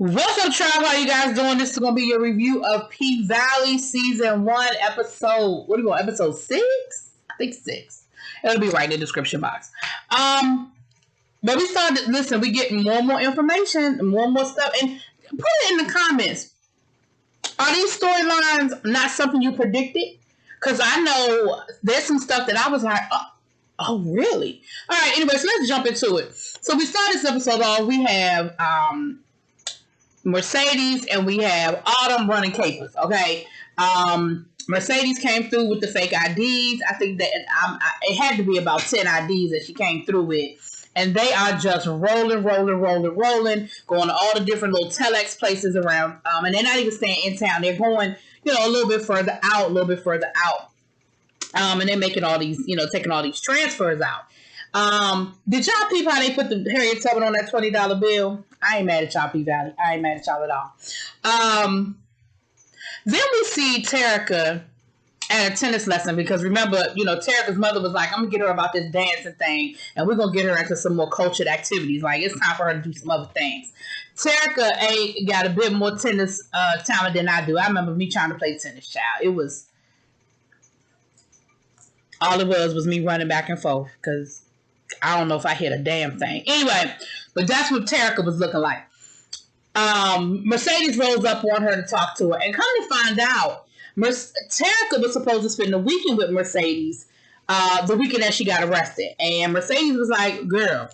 What's up, tribe? How you guys doing? This is gonna be your review of P-Valley season 1, episode. What do you want? Episode 6? I think 6. It'll be right in the description box. But we started. Listen, we get more and more information, more and more stuff, and put it in the comments. Are these storylines not something you predicted? Because I know there's some stuff that I was like, oh, really? All right. Anyway, so let's jump into it. So we start this episode off. We have Mercedes and we have Autumn running capers. Okay. Mercedes came through with the fake IDs. I think that it had to be about 10 IDs that she came through with. And they are just rolling, going to all the different little telex places around. And they're not even staying in town. They're going, a little bit further out. And they're making all these, taking all these transfers out. Did y'all peep how they put the Harriet Tubman on that $20 bill? I ain't mad at y'all, P-Valley. I ain't mad at y'all at all. Then we see Terica at a tennis lesson because remember, Terica's mother was like, I'm going to get her about this dancing thing and we're going to get her into some more cultured activities. Like, it's time for her to do some other things. Terica ain't got a bit more tennis talent than I do. I remember me trying to play tennis, child. All it was me running back and forth because I don't know if I hit a damn thing. Anyway, but that's what Terica was looking like. Mercedes rolls up on her to talk to her. And come to find out, Terica was supposed to spend the weekend with Mercedes the weekend that she got arrested. And Mercedes was like, girl,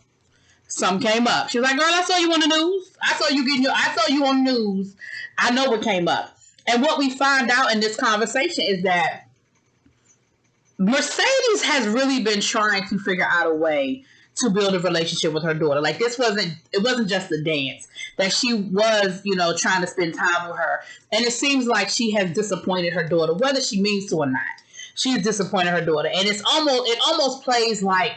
something came up. She was like, girl, I saw you on the news. I saw you on the news. I know what came up. And what we find out in this conversation is that Mercedes has really been trying to figure out a way to build a relationship with her daughter. Like, it wasn't just a dance. That she was, trying to spend time with her. And it seems like she has disappointed her daughter, whether she means to or not. She's disappointed her daughter. And it almost plays like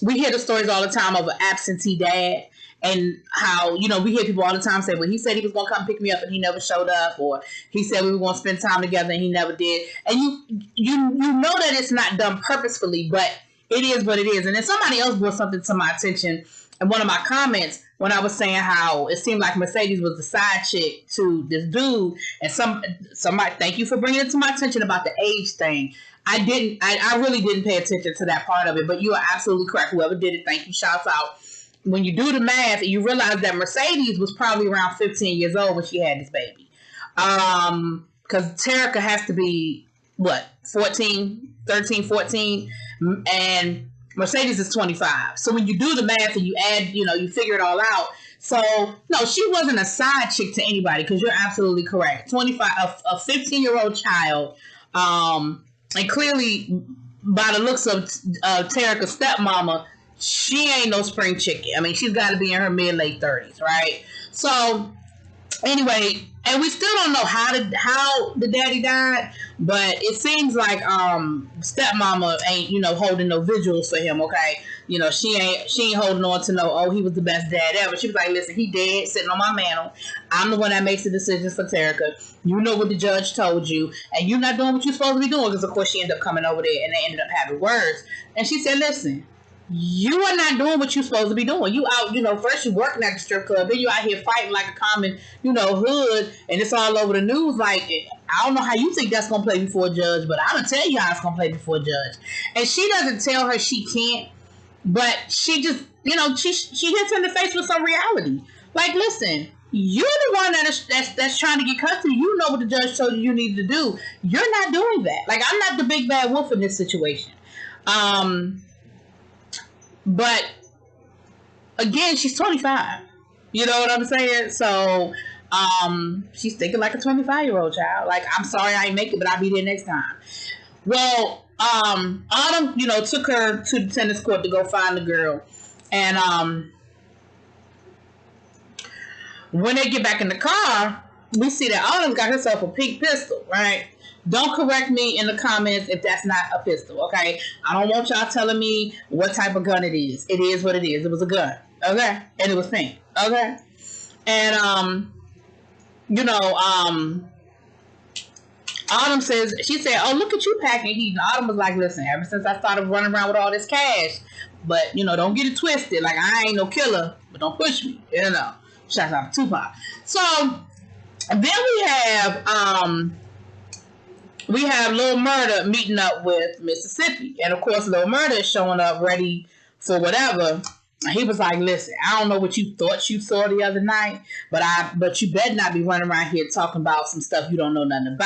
we hear the stories all the time of an absentee dad. And how, we hear people all the time say, well, he said he was going to come pick me up and he never showed up. Or he said we were going to spend time together and he never did. And you know that it's not done purposefully, but it is what it is. And then somebody else brought something to my attention in one of my comments when I was saying how it seemed like Mercedes was the side chick to this dude. And somebody, thank you for bringing it to my attention about the age thing. I really didn't pay attention to that part of it, but you are absolutely correct. Whoever did it, thank you. Shouts out. When you do the math, you realize that Mercedes was probably around 15 years old when she had this baby. Because Terica has to be, 13, 14, and Mercedes is 25. So when you do the math and you add, you figure it all out. So, no, she wasn't a side chick to anybody because you're absolutely correct. 25, a 15-year-old child, and clearly by the looks of Terica's stepmama, she ain't no spring chicken. I mean, she's got to be in her mid-late 30s, right? So, anyway, and we still don't know how the daddy died, but it seems like stepmama ain't, holding no vigils for him, okay? She ain't holding on to he was the best dad ever. She was like, listen, he dead, sitting on my mantle. I'm the one that makes the decisions for Terica. You know what the judge told you, and you're not doing what you're supposed to be doing, because of course she ended up coming over there and they ended up having words. And she said, listen, you are not doing what you're supposed to be doing. You out, first you're working at the strip club, then you out here fighting like a common, hood, and it's all over the news. Like, I don't know how you think that's going to play before a judge, but I'm going to tell you how it's going to play before a judge. And she doesn't tell her she can't, but she just, she hits her in the face with some reality. Like, listen, you're the one that's trying to get custody. You know what the judge told you need to do. You're not doing that. Like, I'm not the big bad wolf in this situation. But again, she's 25. You know what I'm saying? So she's thinking like a 25-year-old child. Like, I'm sorry I ain't make it, but I'll be there next time. Well, Autumn, took her to the tennis court to go find the girl. And when they get back in the car, we see that Autumn got herself a pink pistol, right? Don't correct me in the comments if that's not a pistol, okay? I don't want y'all telling me what type of gun it is. It is what it is. It was a gun, okay? And it was pink, okay? And, Autumn says, she said, oh, look at you packing heat. And Autumn was like, listen, ever since I started running around with all this cash, but, don't get it twisted. Like, I ain't no killer, but don't push me, Shout out to Tupac. So then we have Lil Murda meeting up with Mississippi. And of course Lil Murda is showing up ready for whatever. And he was like, listen, I don't know what you thought you saw the other night, but you better not be running around here talking about some stuff you don't know nothing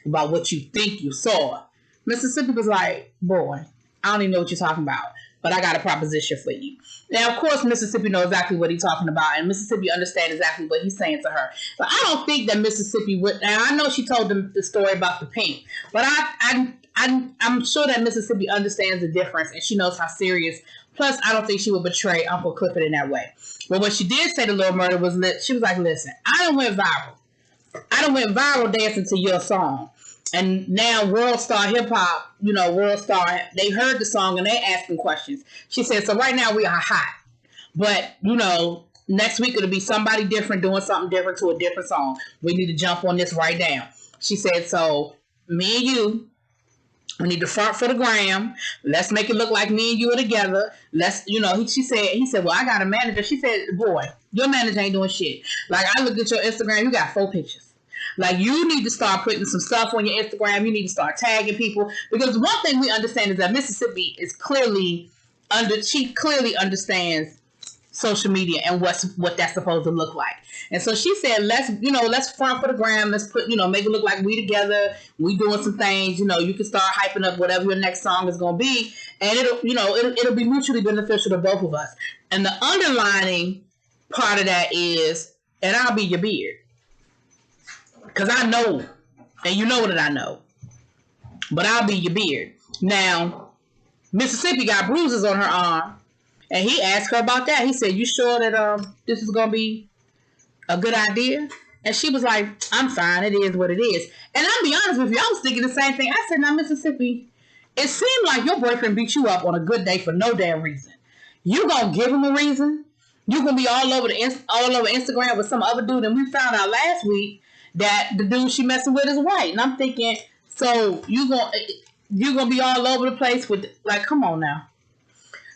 about what you think you saw. Mississippi was like, boy, I don't even know what you're talking about, but I got a proposition for you. Now, of course, Mississippi knows exactly what he's talking about, and Mississippi understands exactly what he's saying to her. But I don't think that Mississippi would. Now, I know she told them the story about the Pynk, but I'm sure that Mississippi understands the difference, and she knows how serious. Plus, I don't think she would betray Uncle Clifford in that way. But what she did say to Lil Murda was, she was like, listen, I done went viral. I done went viral dancing to your song. And now World Star Hip Hop, World Star, they heard the song and they asking questions. She said, so right now we are hot. But, next week it'll be somebody different doing something different to a different song. We need to jump on this right now. She said, so me and you, we need to front for the gram. Let's make it look like me and you are together. Let's, he said, well, I got a manager. She said, boy, your manager ain't doing shit. Like, I looked at your Instagram, you got 4 pictures. Like, you need to start putting some stuff on your Instagram. You need to start tagging people. Because one thing we understand is that Mississippi is she clearly understands social media and what that's supposed to look like. And so she said, let's front for the gram. Let's put, make it look like we together. We doing some things. You can start hyping up whatever your next song is going to be. And it'll be mutually beneficial to both of us. And the underlining part of that is, and I'll be your beard. Because I know, and you know that I know, but I'll be your beard. Now, Mississippi got bruises on her arm, and he asked her about that. He said, you sure that this is going to be a good idea? And she was like, I'm fine. It is what it is. And I'll be honest with you, I was thinking the same thing. I said, now, Mississippi, it seemed like your boyfriend beat you up on a good day for no damn reason. You going to give him a reason? You going to be all over Instagram with some other dude, and we found out last week that the dude she messing with is white. And I'm thinking, so you're gonna be all over the place with, like, come on now.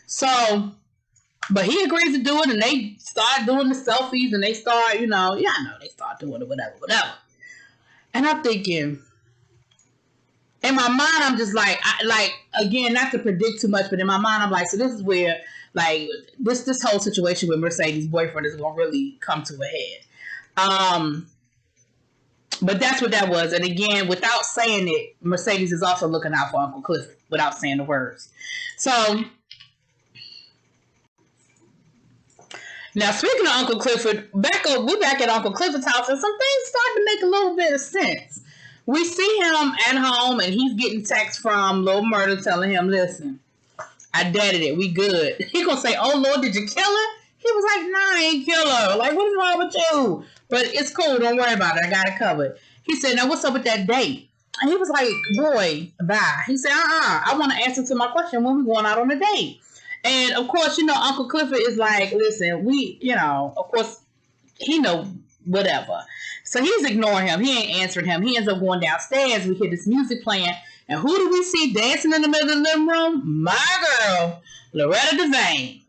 So, but he agrees to do it, and they start doing the selfies, and they start, I know they start doing it, whatever. And I'm thinking, in my mind, I'm just like, again, not to predict too much, but in my mind, I'm like, so this is where, like, this whole situation with Mercedes' boyfriend is gonna really come to a head. But that's what that was. And again, without saying it, Mercedes is also looking out for Uncle Clifford without saying the words. So, now speaking of Uncle Clifford, we're back at Uncle Clifford's house, and some things start to make a little bit of sense. We see him at home, and he's getting texts from Lil Murda telling him, listen, I deaded it. We good. He gonna say, oh, Lord, did you kill her? He was like, nah, I ain't kill her. Like, what is wrong with you? But it's cool. Don't worry about it. I got it covered. He said, now what's up with that date? And he was like, boy, bye. He said, I want to answer to my question when we going out on a date. And, of course, Uncle Clifford is like, listen, of course, he know whatever. So he's ignoring him. He ain't answering him. He ends up going downstairs. We hear this music playing. And who do we see dancing in the middle of the living room? My girl, Loretta Devane.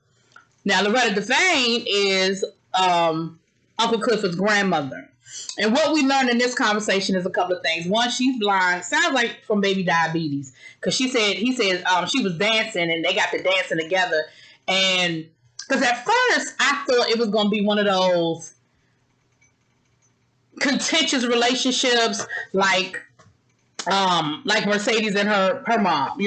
Now, Loretta Devane is Uncle Clifford's grandmother. And what we learned in this conversation is a couple of things. One, she's blind. Sounds like from baby diabetes. Because he said she was dancing and they got to dancing together. And because at first I thought it was going to be one of those contentious relationships like Mercedes and her mom,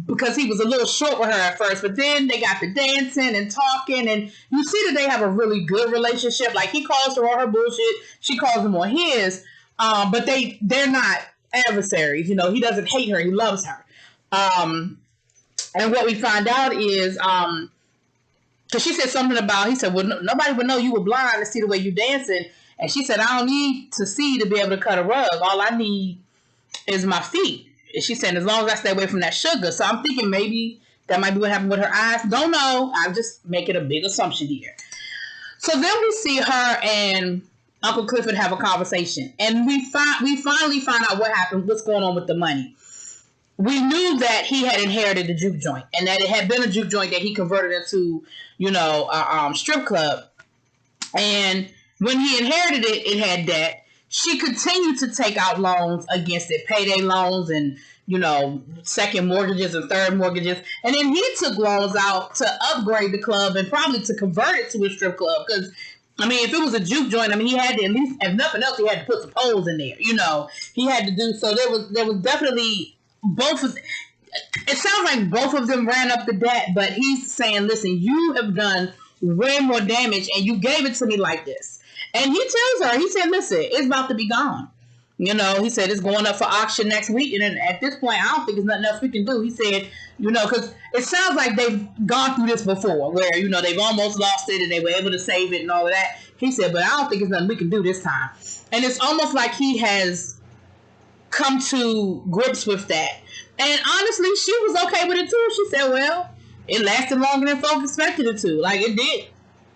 because he was a little short with her at first, but then they got to dancing and talking, and you see that they have a really good relationship. Like, he calls her on her bullshit, she calls him on his, but they're not adversaries. He doesn't hate her, he loves her. And what we find out is, because she said something about, he said, well, nobody would know you were blind to see the way you dancing, and she said, I don't need to see to be able to cut a rug. All I need is my feet. And she said, as long as I stay away from that sugar. So I'm thinking maybe that might be what happened with her eyes. Don't know. I'm just making a big assumption here. So then we see her and Uncle Clifford have a conversation. And we finally find out what happened, what's going on with the money. We knew that he had inherited the juke joint, and that it had been a juke joint that he converted into, a strip club. And when he inherited it, it had debt. She continued to take out loans against it, payday loans and, second mortgages and third mortgages. And then he took loans out to upgrade the club and probably to convert it to a strip club. Because, if it was a juke joint, he had to, at least, if nothing else, he had to put some poles in there. He had to do, so there was definitely both of, it sounds like both of them ran up the debt, but he's saying, listen, you have done way more damage and you gave it to me like this. And he tells her, he said, listen, it's about to be gone. He said it's going up for auction next week. And then at this point, I don't think there's nothing else we can do. He said, because it sounds like they've gone through this before where, they've almost lost it and they were able to save it and all of that. He said, but I don't think there's nothing we can do this time. And it's almost like he has come to grips with that. And honestly, she was okay with it too. She said, well, it lasted longer than folks expected it to. Like, it did.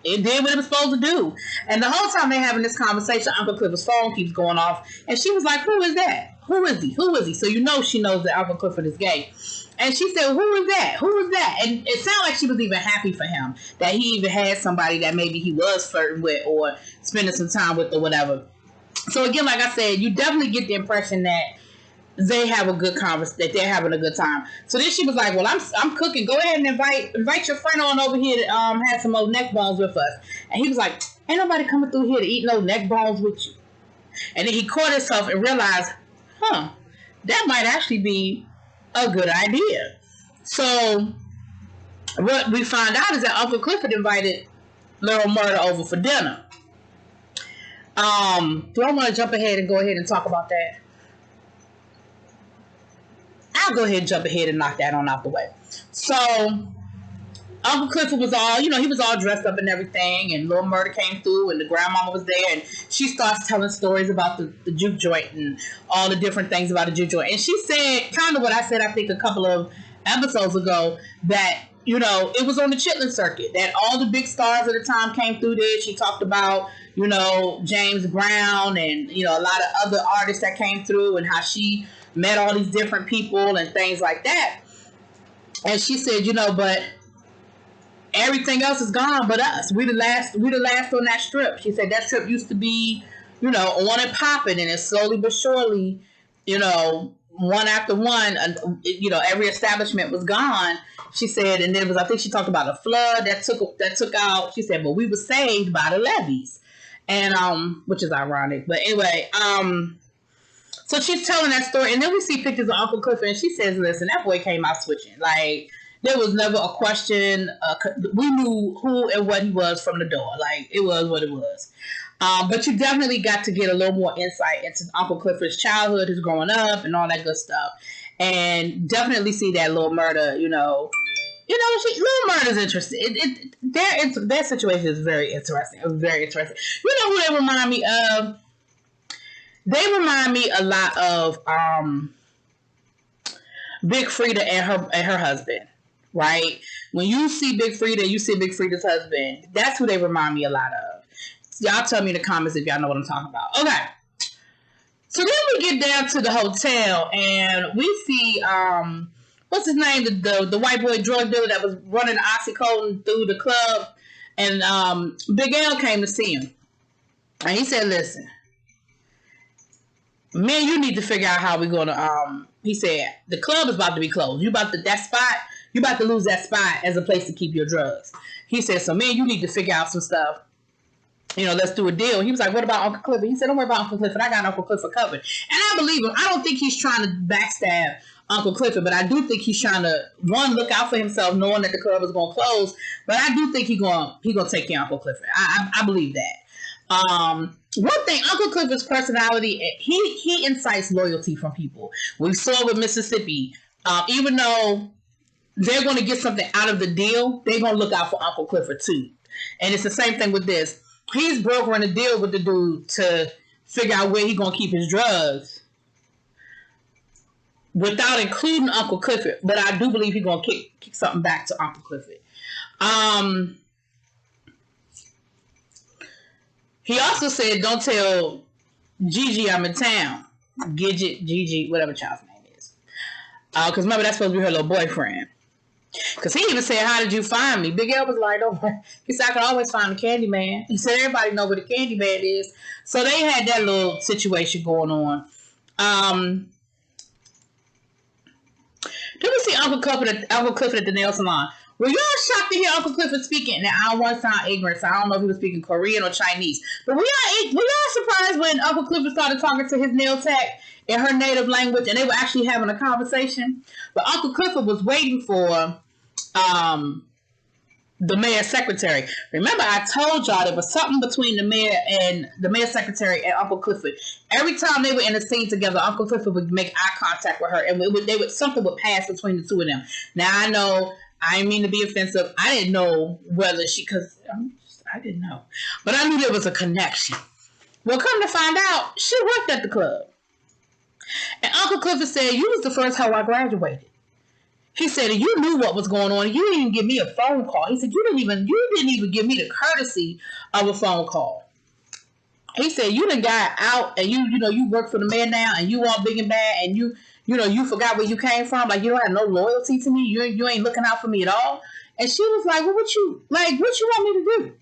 It did what it was supposed to do. And the whole time they're having this conversation, Uncle Clifford's phone keeps going off. And she was like, who is that? Who is he? Who is he? So she knows that Uncle Clifford is gay. And she said, who is that? Who is that? And it sounded like she was even happy for him. That he even had somebody that maybe he was flirting with or spending some time with or whatever. So again, like I said, you definitely get the impression that they have a good conversation, that they're having a good time. So then she was like, well, I'm cooking. Go ahead and invite your friend on over here to have some old neck bones with us. And he was like, ain't nobody coming through here to eat no neck bones with you. And then he caught himself and realized, that might actually be a good idea. So what we find out is that Uncle Clifford invited Lil Murda over for dinner. Do I want to jump ahead and go ahead and talk about that? I'll go ahead and jump ahead and knock that on out the way. So, Uncle Clifford was all, he was all dressed up and everything, and Lil Murda came through, and the grandmama was there, and she starts telling stories about the juke joint and all the different things about the juke joint. And she said, kind of what I said, I think, a couple of episodes ago, that, it was on the Chitlin circuit, that all the big stars at the time came through there. She talked about, James Brown and, a lot of other artists that came through and how she met all these different people and things like that. And she said, but everything else is gone but us. We the last on that strip. She said that strip used to be, on and popping, and it's slowly but surely, one after one, every establishment was gone. She said, and then I think she talked about a flood that took out. She said, but we were saved by the levees, and which is ironic. But anyway, so she's telling that story, and then we see pictures of Uncle Clifford, and she says, listen, that boy came out switching. Like, there was never a question. We knew who and what he was from the door. Like, it was what it was. But you definitely got to get a little more insight into Uncle Clifford's childhood, his growing up, and all that good stuff. And definitely see that Lil Murda, Lil Murda's interesting. Their situation is very interesting. Very interesting. You know who they remind me of? They remind me a lot of Big Frida and her husband, right? When you see Big Frida, you see Big Frida's husband. That's who they remind me a lot of. Y'all tell me in the comments if y'all know what I'm talking about. Okay. So then we get down to the hotel and we see what's his name? The white boy drug dealer that was running oxycodone through the club, and Big L came to see him. And he said, listen, man, you need to figure out how we're gonna he said, the club is about to be closed. You about to lose that spot as a place to keep your drugs. He said, so man, you need to figure out some stuff. Let's do a deal. He was like, what about Uncle Clifford? He said, don't worry about Uncle Clifford. I got Uncle Clifford covered. And I believe him. I don't think he's trying to backstab Uncle Clifford, but I do think he's trying to, one, look out for himself, knowing that the club is going to close. But I do think he's going to take care of Uncle Clifford. I believe that. One thing, Uncle Clifford's personality, he incites loyalty from people. We saw it with Mississippi. Even though they're going to get something out of the deal, they're going to look out for Uncle Clifford too. And it's the same thing with this. He's brokering a deal with the dude to figure out where he's going to keep his drugs without including Uncle Clifford. But I do believe he's going to kick something back to Uncle Clifford. He also said, don't tell Gigi I'm in town. Gigi, whatever child's name is. Because remember, that's supposed to be her little boyfriend. Because he even said, how did you find me? Big L was like, oh, he said, I can always find the candy man. He said, everybody know where the candy man is. So they had that little situation going on. Then we see Uncle Clifford at the nail salon. Were y'all shocked to hear Uncle Clifford speaking? Now, I don't want to sound ignorant, so I don't know if he was speaking Korean or Chinese. But were y'all surprised when Uncle Clifford started talking to his nail tech in her native language and they were actually having a conversation? But Uncle Clifford was waiting for the mayor's secretary. Remember, I told y'all there was something between the mayor's secretary and Uncle Clifford. Every time they were in a scene together, Uncle Clifford would make eye contact with her, and something would pass between the two of them. Now I know I didn't mean to be offensive. I didn't know whether I didn't know, but I knew there was a connection. Well, come to find out, she worked at the club, and Uncle Clifford said, "You was the first hoe I graduated." He said, you knew what was going on. You didn't even give me a phone call. He said, you didn't even give me the courtesy of a phone call. He said, you done got out and you work for the man now and you all big and bad and you forgot where you came from. Like, you don't have no loyalty to me. You ain't looking out for me at all. And she was like, well, what you want me to do?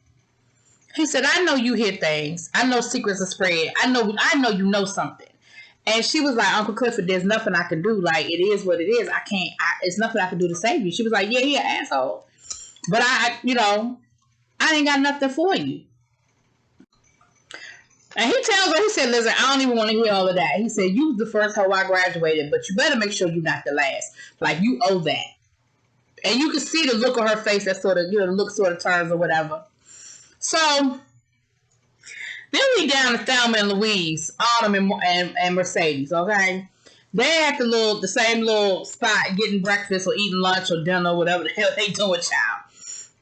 He said, I know you hear things. I know secrets are spread. I know you know something. And she was like, Uncle Clifford, there's nothing I can do. Like, it is what it is. It's nothing I can do to save you. She was like, yeah, asshole. But I ain't got nothing for you. And he tells her, he said, listen, I don't even want to hear all of that. He said, you was the first hoe I graduated, but you better make sure you're not the last. Like, you owe that. And you can see the look on her face that sort of, the look sort of turns or whatever. So then we down to Thelma and Louise, Autumn and Mercedes, okay? They're at the same little spot getting breakfast or eating lunch or dinner, whatever the hell they doing, child.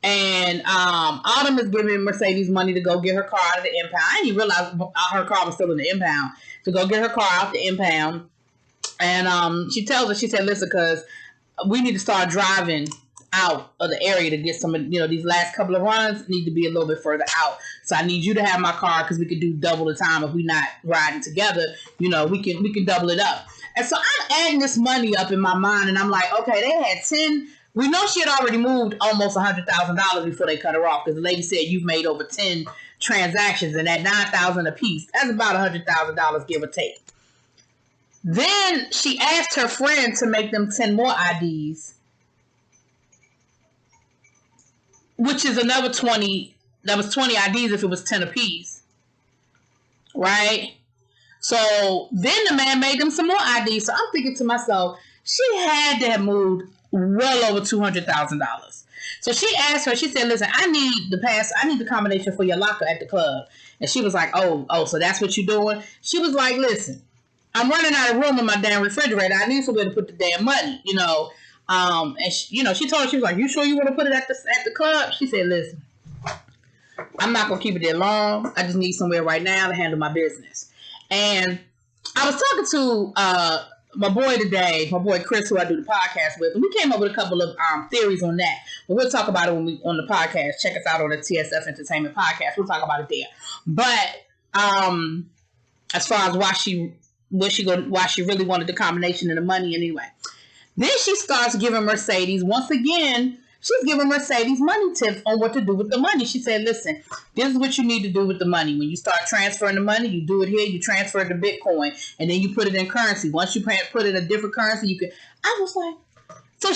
And Autumn is giving Mercedes money to go get her car out of the impound. I didn't even realize her car was still in the impound. To go get her car out the impound. And she tells her, she said, listen, because we need to start driving out of the area to get some, these last couple of runs need to be a little bit further out. So I need you to have my car because we could do double the time if we're not riding together. We can double it up. And so I'm adding this money up in my mind, and I'm like, okay, they had 10. We know she had already moved almost $100,000 before they cut her off because the lady said you've made over 10 transactions and at $9,000 a piece. That's about $100,000, give or take. Then she asked her friend to make them 10 more IDs, which is another 20. That was 20 IDs if it was 10 apiece, right? So then the man made them some more IDs. So I'm thinking to myself, she had to have moved well over $200,000. So she asked her, she said, listen, I need the combination for your locker at the club. And she was like, oh, so that's what you're doing? She was like, listen, I'm running out of room in my damn refrigerator. I need somewhere to put the damn money, And she told her, she was like, you sure you want to put it at the club? She said, listen, I'm not going to keep it there long. I just need somewhere right now to handle my business. And I was talking to my boy today, my boy Chris, who I do the podcast with, and we came up with a couple of theories on that. But we'll talk about it on the podcast. Check us out on the TSF Entertainment Podcast. We'll talk about it there. But as far as why she really wanted the combination and the money anyway. Then she starts giving Mercedes, once again, she's giving Mercedes money tips on what to do with the money. She said, listen, this is what you need to do with the money. When you start transferring the money, you do it here, you transfer it to Bitcoin, and then you put it in currency. Once you put it in a different currency, you can... I was like, so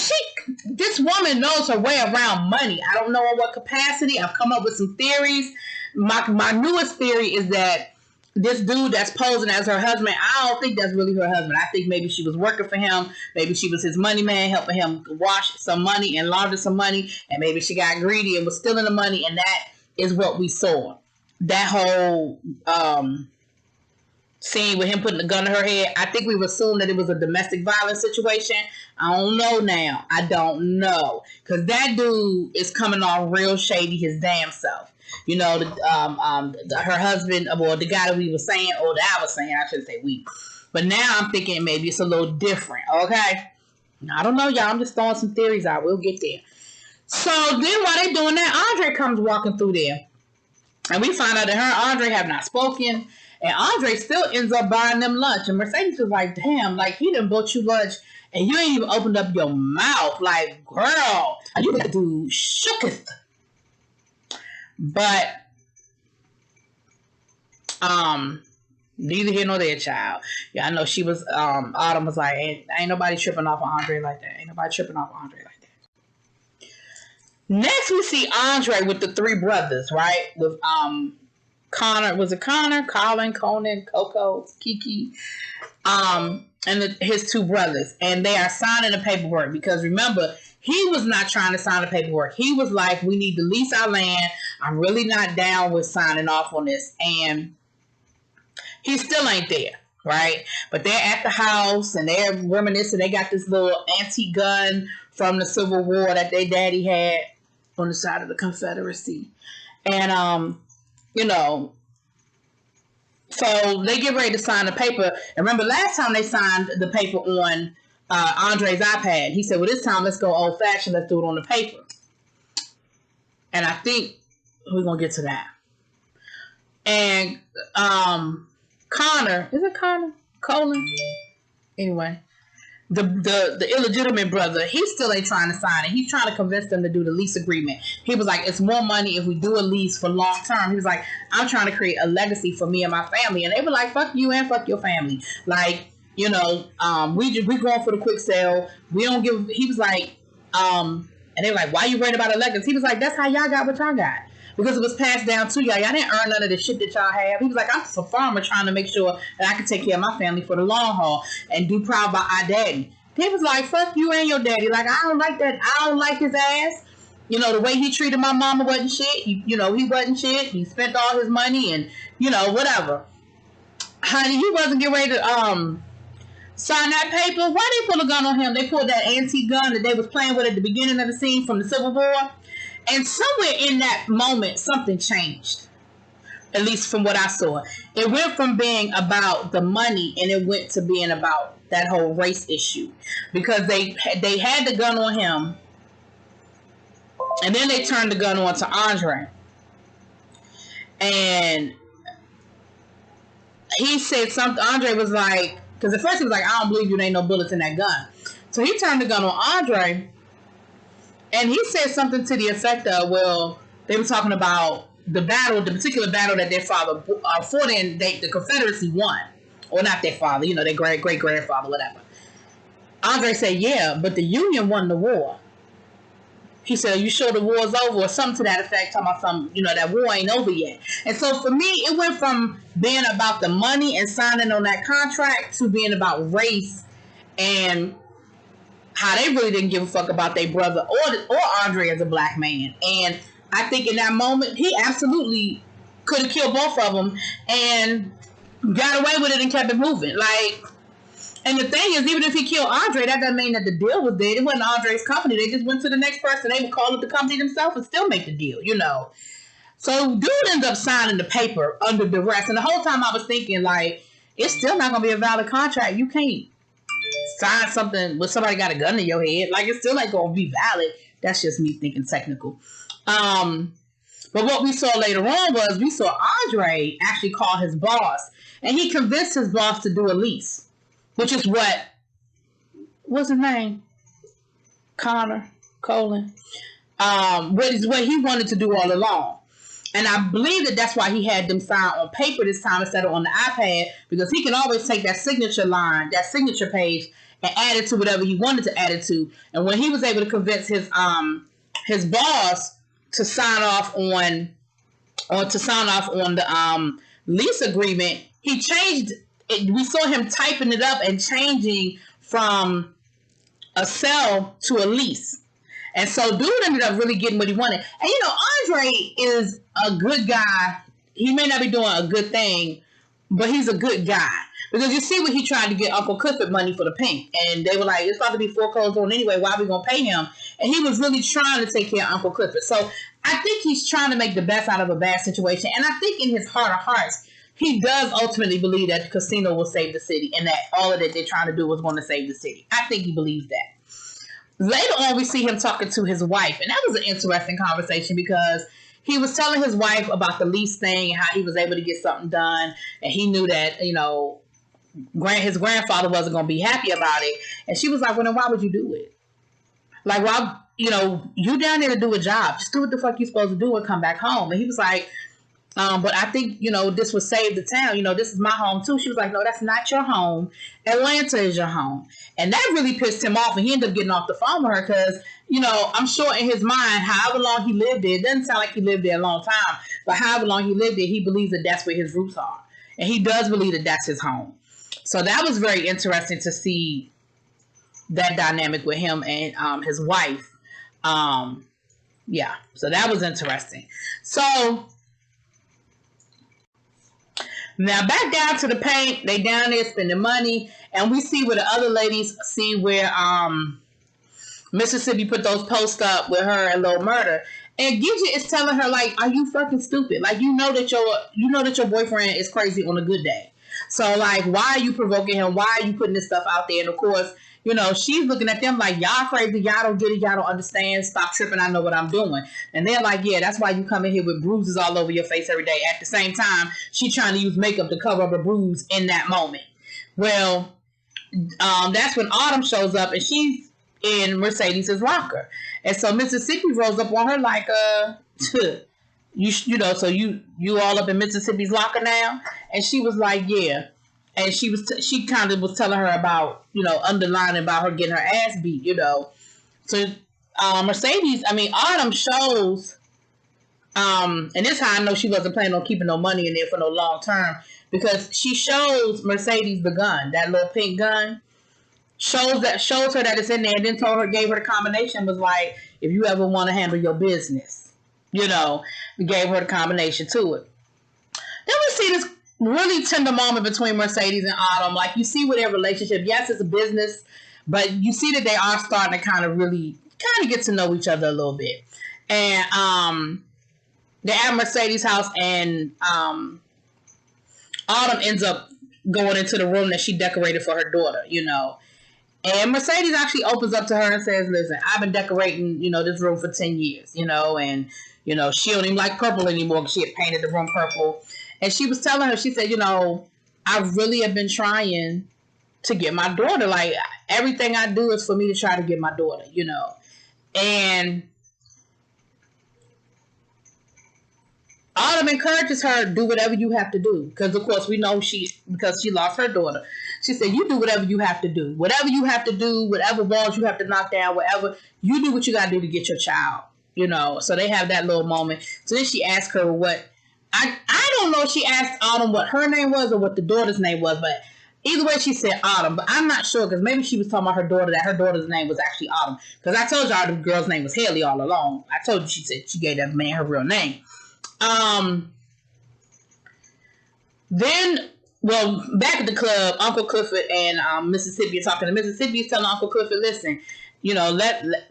this woman knows her way around money. I don't know in what capacity. I've come up with some theories. My newest theory is that this dude that's posing as her husband, I don't think that's really her husband. I think maybe she was working for him. Maybe she was his money man, helping him wash some money and launder some money. And maybe she got greedy and was stealing the money. And that is what we saw. That whole scene with him putting the gun to her head. I think we've assumed that it was a domestic violence situation. I don't know now. I don't know. Because that dude is coming off real shady his damn self. Her husband, or the guy that we were saying, or that I was saying, I shouldn't say we. But now I'm thinking maybe it's a little different, okay? I don't know, y'all. I'm just throwing some theories out. We'll get there. So then while they're doing that, Andre comes walking through there. And we find out that her and Andre have not spoken. And Andre still ends up buying them lunch. And Mercedes was like, damn, like, he done bought you lunch and you ain't even opened up your mouth. Like, girl, you got to do shooketh. But, neither here nor there, child. Yeah, I know she was, Autumn was like, ain't nobody tripping off of Andre like that. Ain't nobody tripping off of Andre like that. Next, we see Andre with the three brothers, right? With, Connor, was it Connor? Colin, Conan, Coco, Kiki, and his two brothers. And they are signing the paperwork because remember, he was not trying to sign the paperwork. He was like, we need to lease our land. I'm really not down with signing off on this. And he still ain't there, right? But they're at the house and they're reminiscing. They got this little antique gun from the Civil War that their daddy had on the side of the Confederacy. And, you know, so they get ready to sign the paper. And remember, last time they signed the paper on Andre's iPad, he said, well, this time let's go old-fashioned. Let's do it on the paper. And I think we're going to get to that. And Connor, is it Connor? Colin? Anyway, the illegitimate brother, he still ain't trying to sign it. He's trying to convince them to do the lease agreement. He was like, it's more money if we do a lease for long term. He was like, I'm trying to create a legacy for me and my family. And they were like, fuck you and fuck your family. Like, you know, we going for the quick sale. We don't give, he was like, and they were like, why you worried about a legacy? He was like, that's how y'all got what y'all got. Because it was passed down to y'all. Y'all didn't earn none of the shit that y'all have. He was like, I'm just a farmer trying to make sure that I can take care of my family for the long haul and do proud by our daddy. He was like, fuck you and your daddy. Like, I don't like that. I don't like his ass. You know, the way he treated my mama wasn't shit. He wasn't shit. He spent all his money and, you know, whatever. Honey, he wasn't getting ready to sign that paper. Why they pull a gun on him? They pulled that antique gun that they was playing with at the beginning of the scene from the Civil War. And somewhere in that moment, something changed. At least from what I saw. It went from being about the money and it went to being about that whole race issue. Because they had the gun on him. And then they turned the gun on to Andre. And he said something. Andre was like, because at first he was like, I don't believe you, there ain't no bullets in that gun. So he turned the gun on Andre. And he said something to the effect of, well, they were talking about the battle, the particular battle that their father fought in, the Confederacy won. Or not their father, you know, their great-grandfather, whatever. Andre said, yeah, but the Union won the war. He said, are you sure the war's over? Or something to that effect, talking about some, you know, that war ain't over yet. And so for me, it went from being about the money and signing on that contract to being about race and how they really didn't give a fuck about their brother or Andre as a black man. And I think in that moment, he absolutely could have killed both of them and got away with it and kept it moving. Like, and the thing is, even if he killed Andre, that doesn't mean that the deal was dead. It wasn't Andre's company. They just went to the next person. They would call it the company themselves and still make the deal, you know. So dude ends up signing the paper under duress. And the whole time I was thinking, like, it's still not going to be a valid contract. You can't sign something with somebody got a gun in your head. Like, it still ain't going to be valid. That's just me thinking technical. But what we saw later on was we saw Andre actually call his boss. And he convinced his boss to do a lease. Which is what's his name? Connor, Colin. What he wanted to do all along. And I believe that that's why he had them sign on paper this time instead of on the iPad, because he can always take that signature line, that signature page, and add it to whatever he wanted to add it to. And when he was able to convince his boss to sign off on the lease agreement, he changed it. We saw him typing it up and changing from a sell to a lease. And so dude ended up really getting what he wanted. And you know, Andre is a good guy. He may not be doing a good thing, but he's a good guy. Because you see when he tried to get Uncle Clifford money for the Pynk. And they were like, it's about to be foreclosed on anyway. Why are we going to pay him? And he was really trying to take care of Uncle Clifford. So I think he's trying to make the best out of a bad situation. And I think in his heart of hearts, he does ultimately believe that the casino will save the city. And that all of that they're trying to do was going to save the city. I think he believes that. Later on, we see him talking to his wife. And that was an interesting conversation because he was telling his wife about the lease thing and how he was able to get something done, and he knew that, you know, his grandfather wasn't going to be happy about it. And she was like, well, then why would you do it? Like, why, you know, you down there to do a job. Just do what the fuck you're supposed to do and come back home. And he was like, but I think, you know, this would save the town. You know, this is my home too. She was like, no, that's not your home. Atlanta is your home. And that really pissed him off. And he ended up getting off the phone with her because, you know, I'm sure in his mind, however long he lived there, it doesn't sound like he lived there a long time, but however long he lived there, he believes that that's where his roots are. And he does believe that that's his home. So that was very interesting to see that dynamic with him and his wife. Yeah, so that was interesting. So now back down to the Pynk. They down there spending money, and we see where the other ladies see where Mississippi put those posts up with her and Lil Murda. And Gidget is telling her, like, are you fucking stupid? Like, you know that your boyfriend is crazy on a good day. So, like, why are you provoking him? Why are you putting this stuff out there? And, of course, you know, she's looking at them like, y'all crazy. Y'all don't get it. Y'all don't understand. Stop tripping. I know what I'm doing. And they're like, yeah, that's why you come in here with bruises all over your face every day. At the same time, she's trying to use makeup to cover up a bruise in that moment. Well, that's when Autumn shows up, and she's in Mercedes' locker. And so Mississippi rolls up on her like, you know, so you all up in Mississippi's locker now? And she was like, yeah. And she kind of was telling her about, you know, underlining about her getting her ass beat, you know. So Autumn shows, and this is how I know she wasn't planning on keeping no money in there for no long term, because she shows Mercedes the gun, that little pink gun, shows her that it's in there, and then gave her the combination, was like, if you ever want to handle your business, you know, gave her the combination to it. Then we see this really tender moment between Mercedes and Autumn. Like, you see with their relationship, yes, it's a business, but you see that they are starting to kind of get to know each other a little bit. And they're at Mercedes' house, and Autumn ends up going into the room that she decorated for her daughter, you know. And Mercedes actually opens up to her and says, listen, I've been decorating, you know, this room for 10 years, you know, and, you know, she don't even like purple anymore because she had painted the room purple. And she was telling her, she said, you know, I really have been trying to get my daughter. Like, everything I do is for me to try to get my daughter, you know. And Autumn encourages her, do whatever you have to do. Because, of course, we know because she lost her daughter. She said, you do whatever you have to do. Whatever you have to do, whatever walls you have to knock down, whatever, you do what you got to do to get your child, you know. So they have that little moment. So then she asked her what, I don't know if she asked Autumn what her name was or what the daughter's name was, but either way she said Autumn. But I'm not sure, because maybe she was talking about her daughter, that her daughter's name was actually Autumn. Because I told y'all the girl's name was Haley all along. I told you, she said she gave that man her real name. Then, well, back at the club, Uncle Clifford and Mississippi are talking. And Mississippi is telling Uncle Clifford, listen, you know,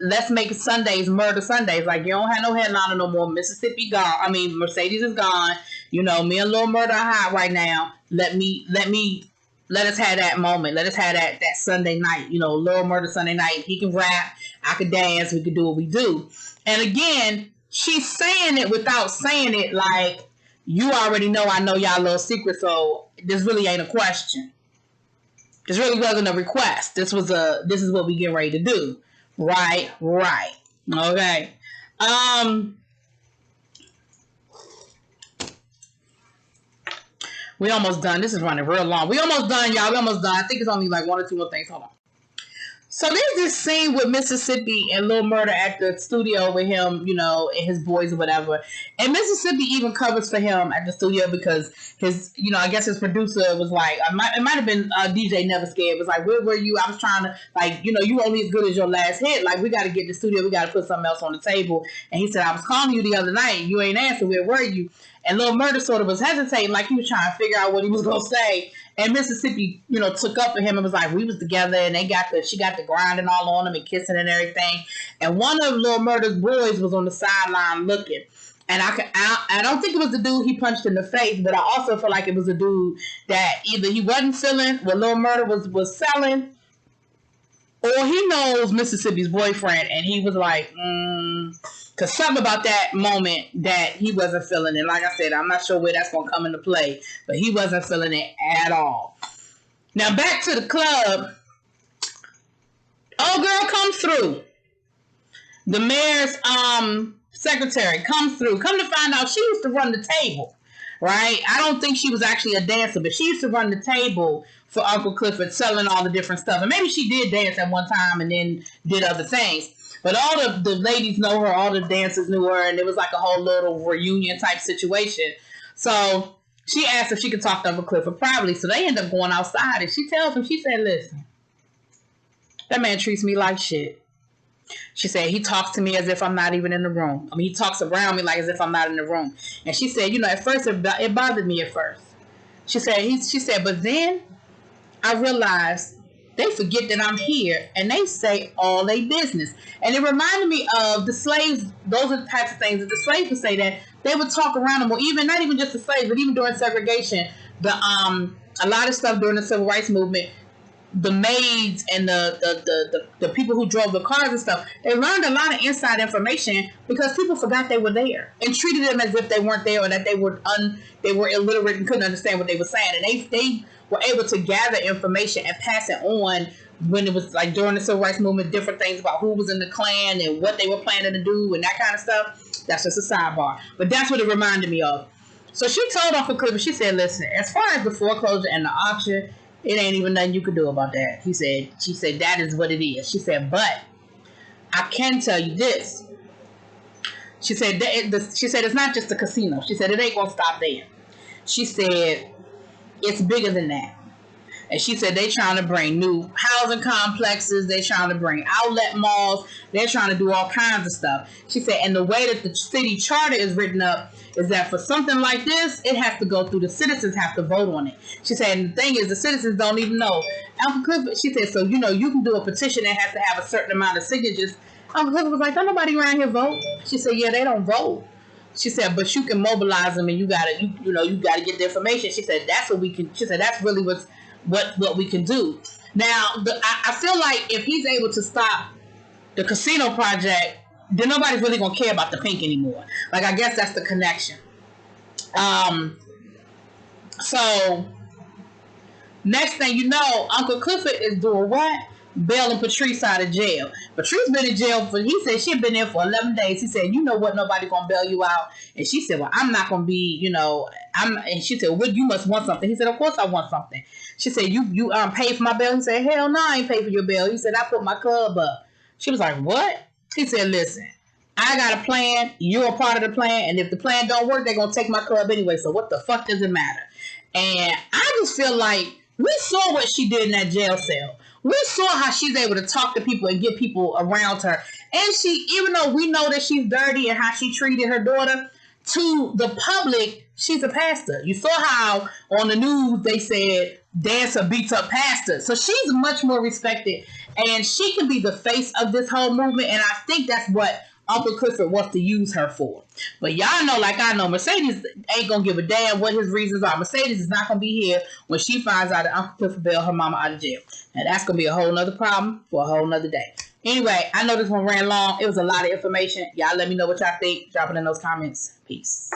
let's make Sundays murder Sundays. Like, you don't have no headliner no more. Mississippi gone. I mean, Mercedes is gone. You know, me and Lil Murda are hot right now. Let us have that moment. Let us have that Sunday night. You know, Lil Murda Sunday night. He can rap. I could dance. We could do what we do. And again, she's saying it without saying it like, you already know I know y'all little secret, so this really ain't a question. This really wasn't a request. This is what we get ready to do. Right. Okay. We almost done. This is running real long. We almost done, y'all. We almost done. I think it's only like one or two more things. Hold on. So there's this scene with Mississippi and Lil Murda at the studio with him, you know, and his boys or whatever. And Mississippi even covers for him at the studio because his, you know, I guess his producer was like, it might have been DJ Never Scared. It was like, where were you? I was trying to, like, you know, you only as good as your last hit. Like, we got to get in the studio. We got to put something else on the table. And he said, I was calling you the other night. You ain't answered. Where were you? And Lil Murda sort of was hesitating, like he was trying to figure out what he was going to say. And Mississippi, you know, took up for him and was like, we was together, and she got the grinding all on him and kissing and everything. And one of Lil Murda's boys was on the sideline looking. And I don't think it was the dude he punched in the face, but I also feel like it was a dude that either he wasn't feeling what Lil Murda was selling, or he knows Mississippi's boyfriend, and he was like, Because something about that moment that he wasn't feeling it. Like I said, I'm not sure where that's going to come into play. But he wasn't feeling it at all. Now back to the club. Old girl comes through. The mayor's secretary comes through. Come to find out, she used to run the table. Right? I don't think she was actually a dancer, but she used to run the table for Uncle Clifford, selling all the different stuff. And maybe she did dance at one time and then did other things. But all the ladies know her, all the dancers knew her, and it was like a whole little reunion type situation. So she asked if she could talk to Uncle Clifford privately. So they end up going outside, and she tells him, she said, listen, that man treats me like shit. She said, he talks to me as if I'm not even in the room. I mean, he talks around me like as if I'm not in the room. And she said, you know, at first it bothered me at first. She said, but then I realized they forget that I'm here and they say all their business. And it reminded me of the slaves. Those are the types of things that the slaves would say, that they would talk around them, or even not even just the slaves, but even during segregation, a lot of stuff during the civil rights movement, the maids and the people who drove the cars and stuff, they learned a lot of inside information because people forgot they were there and treated them as if they weren't there, or that they were illiterate and couldn't understand what they were saying. And they were able to gather information and pass it on when it was like during the civil rights movement, different things about who was in the Klan and what they were planning to do and that kind of stuff. That's just a sidebar. But that's what it reminded me of. So she told Uncle Clifford, she said, listen, as far as the foreclosure and the auction, it ain't even nothing you could do about that. She said, that is what it is. She said, but I can tell you this. She said, it's not just a casino. She said, it ain't going to stop there. She said, it's bigger than that. And she said, they trying to bring new housing complexes. They trying to bring outlet malls. They're trying to do all kinds of stuff. She said, and the way that the city charter is written up is that for something like this, it has to go through, the citizens have to vote on it. She said, and the thing is, the citizens don't even know. Uncle Clifford, she said, so, you know, you can do a petition that has to have a certain amount of signatures. Uncle Clifford was like, don't nobody around here vote. She said, yeah, they don't vote. She said, but you can mobilize them, and you gotta get the information. She said, that's what we can. She said, that's really what we can do. Now, I feel like if he's able to stop the casino project, then nobody's really gonna care about the Pynk anymore. Like, I guess that's the connection. So next thing you know, Uncle Clifford is doing what? Bailing Patrice out of jail. Patrice been in jail he said she'd been there for 11 days. He said, you know what, nobody gonna bail you out. And she said, well, I'm not gonna be, and she said, well, you must want something. He said, of course I want something. She said, you paid for my bail? He said, hell no, I ain't paid for your bail. He said, I put my club up. She was like, what? He said, listen, I got a plan, you're a part of the plan, and if the plan don't work, they're gonna take my club anyway, so what the fuck does it matter? And I just feel like we saw what she did in that jail cell. We saw how she's able to talk to people and get people around her. And she, even though we know that she's dirty and how she treated her daughter, to the public, she's a pastor. You saw how on the news they said dancer beats up pastor. So she's much more respected. And she can be the face of this whole movement. And I think that's what Uncle Clifford wants to use her for. But y'all know, like I know, Mercedes ain't going to give a damn what his reasons are. Mercedes is not going to be here when she finds out that Uncle Clifford bailed her mama out of jail. And that's going to be a whole nother problem for a whole nother day. Anyway, I know this one ran long. It was a lot of information. Y'all let me know what y'all think. Drop it in those comments. Peace.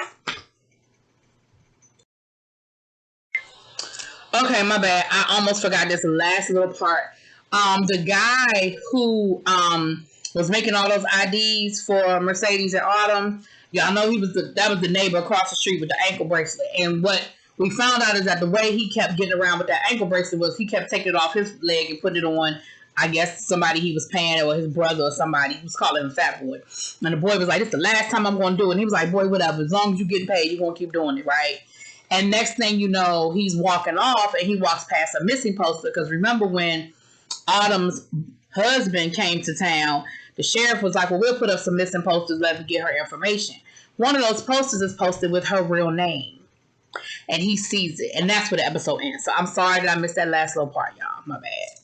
Okay, my bad. I almost forgot this last little part. The guy who was making all those IDs for Mercedes and Autumn, y'all know that was the neighbor across the street with the ankle bracelet. And what we found out is that the way he kept getting around with that ankle bracelet was he kept taking it off his leg and putting it on, I guess, somebody he was paying, or his brother or somebody. He was calling him Fat Boy. And the boy was like, this is the last time I'm going to do it. And he was like, boy, whatever. As long as you're getting paid, you're going to keep doing it, right? And next thing you know, he's walking off and he walks past a missing poster. Because remember when Autumn's husband came to town, the sheriff was like, well, we'll put up some missing posters, let me get her information. One of those posters is posted with her real name. And he sees it. And that's where the episode ends. So I'm sorry that I missed that last little part, y'all. My bad.